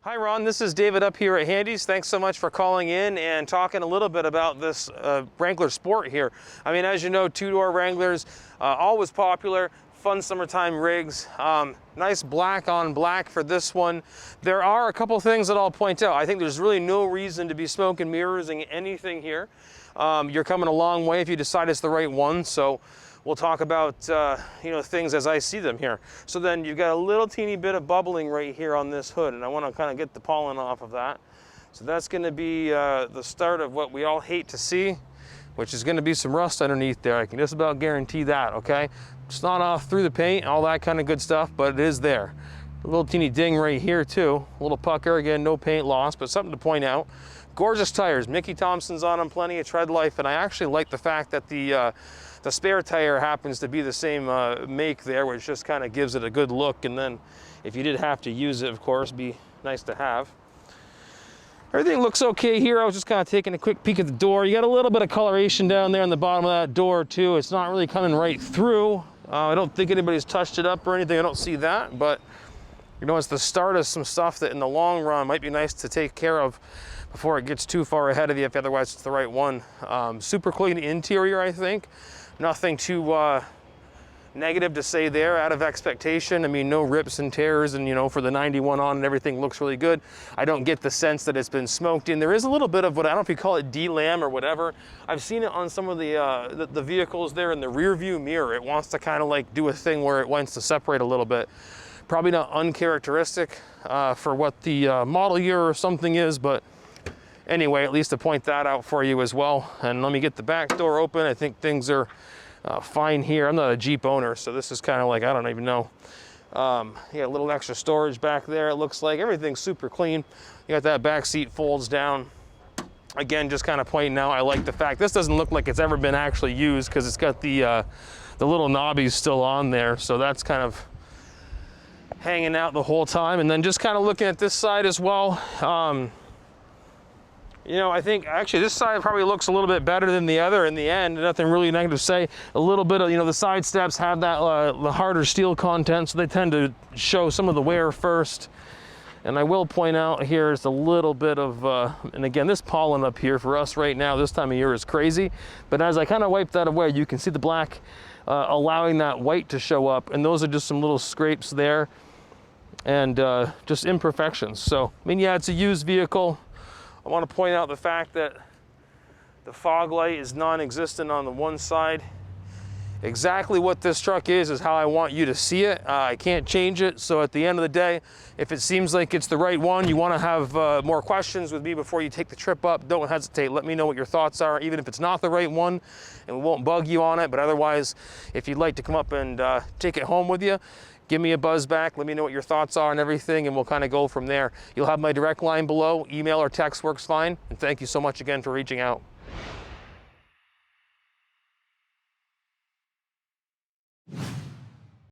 Hi Ron, this is David up here at Handy's. Thanks so much for calling in and talking a little bit about this Wrangler Sport here. I mean, as you know, two-door Wranglers, always popular, fun summertime rigs. Nice black on black for this one. There are a couple things that I'll point out. I think there's really no reason to be smoke and mirroring anything here. You're coming a long way if you decide it's the right one. So we'll talk about things as I see them here. So then you've got a little teeny bit of bubbling right here on this hood, and I want to kind of get the pollen off of that. So that's going to be the start of what we all hate to see, which is going to be some rust underneath there. I can just about guarantee that, okay? It's not off through the paint, all that kind of good stuff, but it is there. A little teeny ding right here too. A little pucker, again, no paint loss, but something to point out. Gorgeous tires, Mickey Thompson's on them, plenty of tread life, and I actually like the fact that the spare tire happens to be the same make there, which just kind of gives it a good look. And then if you did have to use it, of course, be nice to have. Everything looks okay here. I was just kind of taking a quick peek at the door. You got a little bit of coloration down there on the bottom of that door too. It's not really coming right through. I don't think anybody's touched it up or anything. I don't see that, but it's the start of some stuff that in the long run might be nice to take care of before it gets too far ahead of you, if otherwise it's the right one. Super clean interior, I think. Nothing too negative to say there, out of expectation. I mean, no rips and tears, and for the 91 on and everything looks really good. I don't get the sense that it's been smoked in. There is a little bit of what, I don't know if you call it D-lam or whatever. I've seen it on some of the vehicles there in the rear view mirror. It wants to kind of like do a thing where it wants to separate a little bit. Probably not uncharacteristic for what the model year or something is, but anyway, at least to point that out for you as well. And let me get the back door open. I think things are fine here. I'm not a Jeep owner, so this is kind of like, I don't even know. Yeah, a little extra storage back there. It looks like everything's super clean. You got that back seat folds down. Again, just kind of pointing out, I like the fact this doesn't look like it's ever been actually used because it's got the little knobbies still on there. So that's kind of hanging out the whole time. And then just kind of looking at this side as well. I think actually this side probably looks a little bit better than the other in the end. Nothing really negative to say. A little bit of, the side steps have that the harder steel content, so they tend to show some of the wear first. And I will point out here is a little bit of, and again, this pollen up here for us right now, this time of year is crazy. But as I kind of wipe that away, you can see the black allowing that white to show up. And those are just some little scrapes there and just imperfections. So, I mean, yeah, it's a used vehicle. I want to point out the fact that the fog light is non-existent on the one side. Exactly what this truck is how I want you to see it. I can't change it. So at the end of the day, if it seems like it's the right one, you want to have more questions with me before you take the trip up, don't hesitate. Let me know what your thoughts are, even if it's not the right one, and we won't bug you on it. But otherwise, if you'd like to come up and take it home with you, give me a buzz back, let me know what your thoughts are and everything, and we'll kind of go from there. You'll have my direct line below. Email or text works fine. And thank you so much again for reaching out.